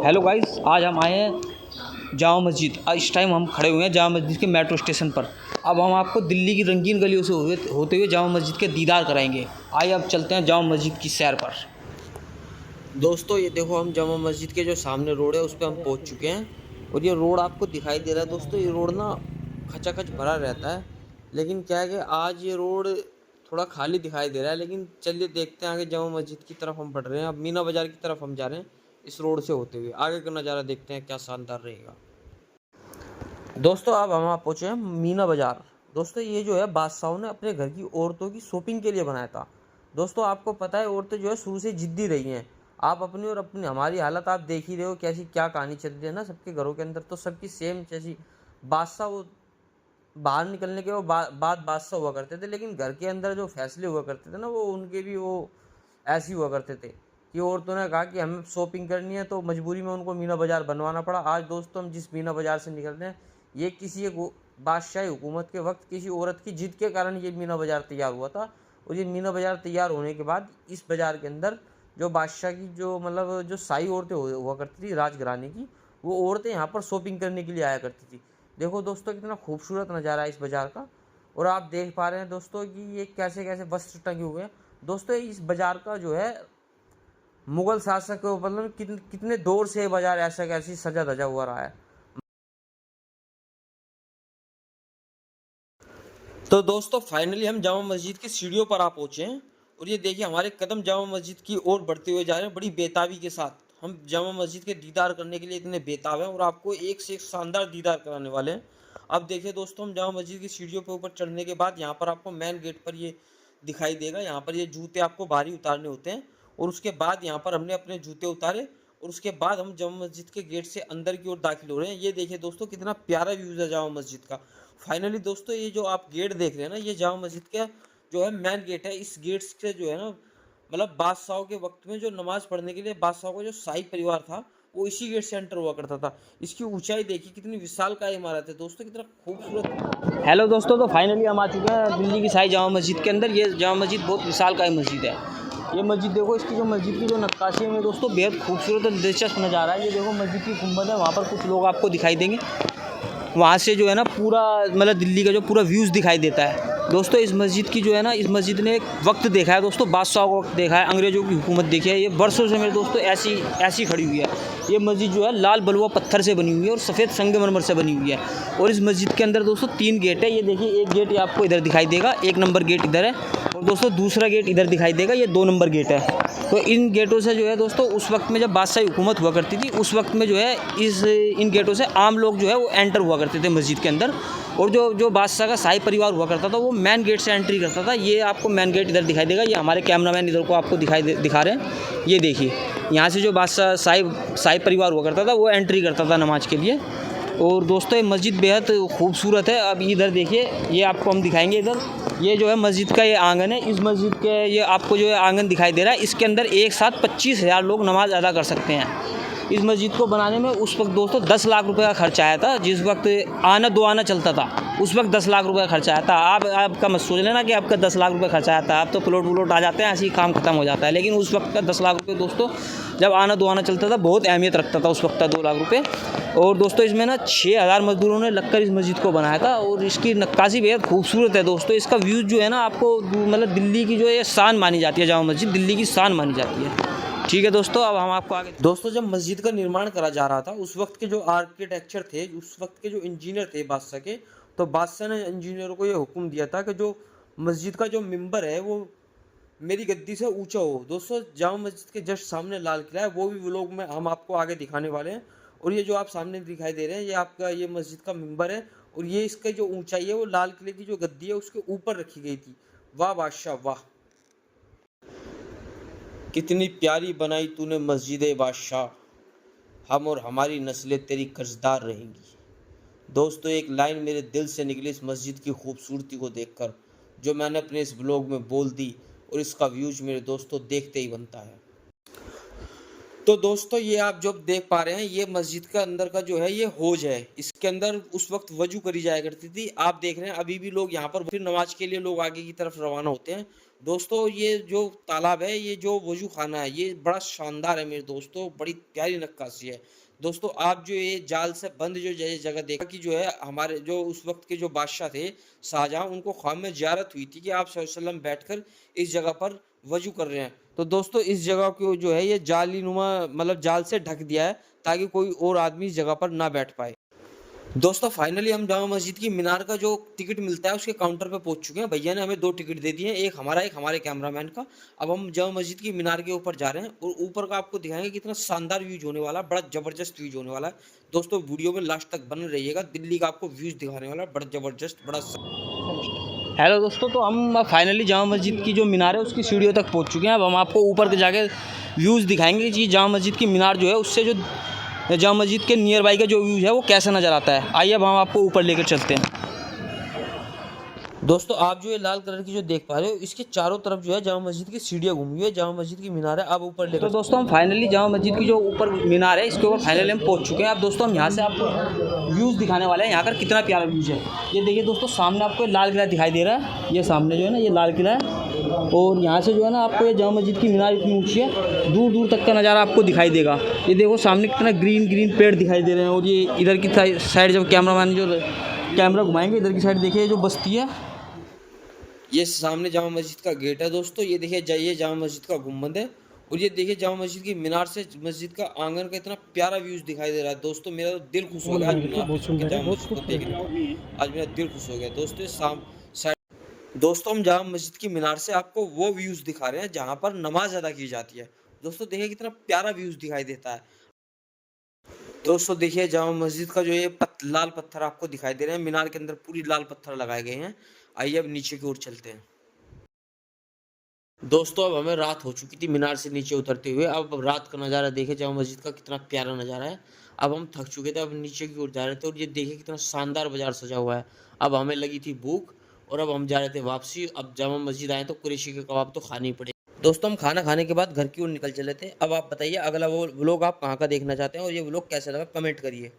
Hello guys, आज हम आए हैं जामा मस्जिद। इस टाइम हम खड़े हुए हैं जामा मस्जिद के मेट्रो स्टेशन पर। अब हम आपको दिल्ली की रंगीन गलियों से होते हुए जामा मस्जिद के दीदार कराएंगे। आइए अब चलते हैं जामा मस्जिद की सैर पर। दोस्तों ये देखो, हम जामा मस्जिद के जो सामने रोड है उस पर हम पहुंच चुके हैं और ये रोड आपको दिखाई दे रहा है। दोस्तों ये रोड ना खचाखच भरा रहता है, लेकिन क्या है कि आज ये रोड थोड़ा खाली दिखाई दे रहा है। लेकिन चलिए देखते हैं आगे, जामा मस्जिद की तरफ हम बढ़ रहे हैं। अब मीना बाज़ार की तरफ हम जा रहे हैं इस रोड से होते हुए। आगे का नज़ारा देखते हैं क्या शानदार रहेगा। दोस्तों अब हम आप पहुँचे हैं मीना बाज़ार। दोस्तों ये जो है बादशाहों ने अपने घर की औरतों की शॉपिंग के लिए बनाया था। दोस्तों आपको पता है औरतें जो है शुरू से जिद्दी रही हैं। आप अपनी और अपनी हमारी हालत आप देख ही रहे हो, कैसी क्या कहानी चल रही है ना सबके घरों के अंदर। तो सबकी सेम जैसी बादशाह वो बाहर निकलने के बाद बादशाह हुआ करते थे, लेकिन घर के अंदर जो फैसले हुआ करते थे ना वो उनके भी वो ऐसे हुआ करते थे कि औरतों ने कहा कि हमें शॉपिंग करनी है, तो मजबूरी में उनको मीना बाज़ार बनवाना पड़ा। आज दोस्तों हम जिस मीना बाज़ार से निकल रहे हैं, ये किसी एक बादशाही हुकूमत के वक्त किसी औरत की जिद के कारण ये मीना बाज़ार तैयार हुआ था। और ये मीना बाज़ार तैयार होने के बाद इस बाज़ार के अंदर जो बादशाह की जो मतलब जो शाही औरतें हुआ करती थी, राजघराने की, वो औरतें यहाँ पर शॉपिंग करने के लिए आया करती थी। देखो दोस्तों कितना खूबसूरत नज़ारा है इस बाज़ार का। और आप देख पा रहे हैं दोस्तों कि ये कैसे कैसे वस्त्र टंगे हुए हैं। दोस्तों इस बाज़ार का जो है मुगल शासक मतलब कितने दौर से बाज़ार ऐसा कैसी सजा धजा हुआ रहा है। तो दोस्तों फाइनली हम जामा मस्जिद की सीढ़ियों पर आ पहुंचे हैं और ये देखिए हमारे कदम जामा मस्जिद की ओर बढ़ते हुए जा रहे हैं बड़ी बेताबी के साथ। हम जामा मस्जिद के दीदार करने के लिए इतने बेताब हैं और आपको एक से एक शानदार दीदार कराने वाले हैं। अब देखिए दोस्तों, हम जामा मस्जिद की सीढ़ियों पर ऊपर चढ़ने के बाद यहाँ पर आपको मेन गेट पर ये दिखाई देगा। यहाँ पर ये जूते आपको बाहरी उतारने होते हैं और उसके बाद यहाँ पर हमने अपने जूते उतारे और उसके बाद हम जामा मस्जिद के गेट से अंदर की ओर दाखिल हो रहे हैं। ये देखिए दोस्तों कितना प्यारा व्यूज़ है जामा मस्जिद का। फाइनली दोस्तों ये जो आप गेट देख रहे हैं ना, ये जामा मस्जिद का जो है मेन गेट है। इस गेट से जो है ना मतलब बादशाहों के वक्त में जो नमाज पढ़ने के लिए बादशाहों का जो शाही परिवार था वो इसी गेट से एंटर हुआ करता था। इसकी ऊंचाई देखिए कितनी विशालकाय इमारत है दोस्तों, कितना खूबसूरत। हेलो दोस्तों, तो फाइनली हम आ चुके हैं दिल्ली की शाही जामा मस्जिद के अंदर। ये जामा मस्जिद बहुत विशालकाय मस्जिद है। ये मस्जिद देखो, इसकी जो मस्जिद की जो नक्काशी में दोस्तों बेहद खूबसूरत और दिलचस्प नज़ारा है। ये देखो मस्जिद की गुंबद है, वहाँ पर कुछ लोग आपको दिखाई देंगे। वहाँ से जो है ना पूरा मतलब दिल्ली का जो पूरा व्यूज़ दिखाई देता है। दोस्तों इस मस्जिद की जो है ना, इस मस्जिद ने एक वक्त देखा है दोस्तों, बादशाह का वक्त देखा है, अंग्रेज़ों की हुकूमत देखी है। ये वर्षों से मेरे दोस्तों ऐसी खड़ी हुई है। ये मस्जिद जो है लाल बलुआ पत्थर से बनी हुई है और सफ़ेद संगमरमर से बनी हुई है। और इस मस्जिद के अंदर दोस्तों 3 गेट है। ये देखिए, एक गेट ये आपको इधर दिखाई देगा, 1 नंबर गेट इधर है, और दोस्तों दूसरा गेट इधर दिखाई देगा, ये 2 नंबर गेट है। तो इन गेटों से जो है दोस्तों उस वक्त में जब बादशाही हुकूमत हुआ करती थी, उस वक्त में जो है इन गेटों से आम लोग जो है वो एंटर हुआ करते थे मस्जिद के अंदर। और जो बादशाह का शाही परिवार हुआ करता था वो मेन गेट से एंट्री करता था। ये आपको मेन गेट इधर दिखाई देगा, ये हमारे कैमरामैन इधर को आपको दिखा रहे हैं। ये देखिए, यहाँ से जो बादशाह शाही परिवार हुआ करता था वो एंट्री करता था नमाज के लिए। और दोस्तों ये मस्जिद बेहद खूबसूरत है। अब इधर देखिए, ये आपको हम दिखाएंगे इधर। ये जो है मस्जिद का ये आंगन है। इस मस्जिद के ये आपको जो है आंगन दिखाई दे रहा है, इसके अंदर एक साथ 25,000 लोग नमाज अदा कर सकते हैं। इस मस्जिद को बनाने में उस वक्त दोस्तों 10 लाख रुपए का खर्च आया था। जिस वक्त आना दो आना चलता था उस वक्त 10 लाख रुपए का खर्च आया था। आपका मत सोच लेना कि आपका 10 लाख रुपए खर्च आया था। अब तो प्लॉट आ जाते हैं, ऐसे ही काम खत्म हो जाता है। लेकिन उस वक्त का 10 लाख रुपये दोस्तों, जब आना दो आना चलता था, बहुत अहमियत रखता था उस वक्त का 2 लाख रुपये। और दोस्तों इसमें ना 6,000 मजदूरों ने लगकर इस मस्जिद को बनाया था और इसकी नक्काशी बेहद खूबसूरत है दोस्तों। इसका व्यू जो है ना आपको मतलब दिल्ली की जो है शान मानी जाती है। जामा मस्जिद दिल्ली की शान मानी जाती है। ठीक है दोस्तों, अब हम आपको आगे दोस्तों, जब मस्जिद का निर्माण करा जा रहा था उस वक्त के जो आर्किटेक्चर थे, उस वक्त के जो इंजीनियर थे बादशाह के, तो बादशाह ने इंजीनियरों को ये हुक्म दिया था कि जो मस्जिद का जो मिंबर है वो मेरी गद्दी से ऊंचा हो। दोस्तों जामा मस्जिद के जस्ट सामने लाल किला है, वो भी व्लॉग में हम आपको आगे दिखाने वाले हैं। और ये जो आप सामने दिखाई दे रहे हैं, ये आपका ये मस्जिद का मिंबर है और ये इसका जो ऊंचाई है वो लाल किले की जो गद्दी है उसके ऊपर रखी गई थी। वाह बादशाह वाह, कितनी प्यारी बनाई तूने मस्जिद बादशाह, हम और हमारी नस्लें तेरी कर्जदार रहेंगी। दोस्तों एक लाइन मेरे दिल से निकली इस मस्जिद की खूबसूरती को देखकर, जो मैंने अपने इस ब्लॉग में बोल दी, और इसका व्यूज मेरे दोस्तों देखते ही बनता है। तो दोस्तों ये आप जो देख पा रहे हैं, ये मस्जिद का अंदर का जो है ये हौज है। इसके अंदर उस वक्त वजू करी जाया करती थी। आप देख रहे हैं अभी भी लोग यहाँ पर फिर नमाज के लिए लोग आगे की तरफ रवाना होते हैं। दोस्तों ये जो तालाब है, ये जो वज़ू ख़ाना है, ये बड़ा शानदार है मेरे दोस्तों, बड़ी प्यारी नक्काशी है। दोस्तों आप जो ये जाल से बंद जो ये जगह देखा कि जो है हमारे जो उस वक़्त के जो बादशाह थे, शाहजहाँ, उनको ख्वाब में ज़ियारत हुई थी कि आप सल्लल्लाहु अलैहि वसल्लम बैठकर इस जगह पर वज़ू कर रहे हैं। तो दोस्तों इस जगह को जो है ये जालीनुमा मतलब जाल से ढक दिया है, ताकि कोई और आदमी इस जगह पर ना बैठ पाए। दोस्तों फाइनली हम जामा मस्जिद की मीनार का जो टिकट मिलता है उसके काउंटर पे पहुंच चुके हैं। भैया ने हमें 2 टिकट दे दिए हैं, एक हमारे कैमरामैन का। अब हम जामा मस्जिद की मीनार के ऊपर जा रहे हैं और ऊपर का आपको दिखाएंगे कितना शानदार व्यूज होने वाला है, बड़ा जबरदस्त व्यूज होने वाला है। दोस्तों वीडियो में लास्ट तक बने रहिएगा, दिल्ली का आपको व्यूज दिखाने वाला है, बड़ा जबरदस्त बड़ा। हेलो दोस्तों, तो हम फाइनली जामा मस्जिद की जो मीनार है उसकी सीढ़ियों तक पहुंच चुके हैं। अब हम आपको ऊपर के जाके व्यूज़ दिखाएंगे कि जामा मस्जिद की मीनार जो है उससे जो जामा मस्जिद के नियर बाई का जो व्यूज़ है वो कैसा नज़र आता है। आइए अब हम आपको ऊपर लेकर चलते हैं। दोस्तों आप जो ये लाल कलर की जो देख पा रहे हो, इसके चारों तरफ जो है जामा मस्जिद की सीढ़ियाँ घूमी हुई है, जामा मस्जिद की मीनार है। अब ऊपर लेकर तो दोस्तों हम फाइनली जामा मस्जिद की जो ऊपर मीनार है इसके ऊपर फाइनली हम पहुंच चुके हैं। अब दोस्तों हम यहाँ से आपको व्यूज़ दिखाने वाले हैं, यहाँ का कितना प्यारा व्यूज़ है। ये देखिए दोस्तों, सामने आपको लाल किला दिखाई दे रहा है, ये सामने जो है ना ये लाल किला है। और यहाँ से जो है ना आपको ये जामा मस्जिद की मीनार इतनी ऊँची है, दूर दूर तक का नज़ारा आपको दिखाई देगा। ये देखो सामने कितना ग्रीन ग्रीन पेड़ दिखाई दे रहे हैं। और ये इधर की साइड जब कैमरामैन जो कैमरा घुमाएंगे, इधर की साइड देखिए जो बस्ती है, ये सामने जामा मस्जिद का गेट है। दोस्तों ये देखिए जाइए जामा मस्जिद का गुम्बद है। और ये देखिए जामा मस्जिद की मीनार से मस्जिद का आंगन का इतना प्यारा व्यूज दिखाई दे रहा है। दोस्तों मेरा तो दिल खुश हो गया आज जामा मस्जिद को देखने को, आज मेरा दिल खुश हो गया। दोस्तों हम जामा मस्जिद की मीनार से आपको वो व्यूज दिखा रहे हैं जहाँ पर नमाज अदा की जाती है। दोस्तों देखिए कितना प्यारा व्यूज दिखाई देता है। दोस्तों देखिए जामा मस्जिद का जो ये लाल पत्थर आपको दिखाई दे रहे हैं, मीनार के अंदर पूरी लाल पत्थर लगाए गए हैं। आइए अब नीचे की ओर चलते हैं। दोस्तों अब हमें रात हो चुकी थी मीनार से नीचे उतरते हुए। अब रात का नज़ारा देखे जामा मस्जिद का कितना प्यारा नज़ारा है। अब हम थक चुके थे, अब नीचे की ओर जा रहे थे और ये देखिए कितना शानदार बाजार सजा हुआ है। अब हमें लगी थी भूख और अब हम जा रहे थे वापसी। अब जामा मस्जिद आए तो कुरैशी के कबाब तो खाने ही पड़े। दोस्तों हम खाना खाने के बाद घर की ओर निकल चले थे। अब आप बताइए अगला वो व्लॉग आप कहाँ का देखना चाहते हैं और ये व्लॉग कैसा लगा कमेंट करिए।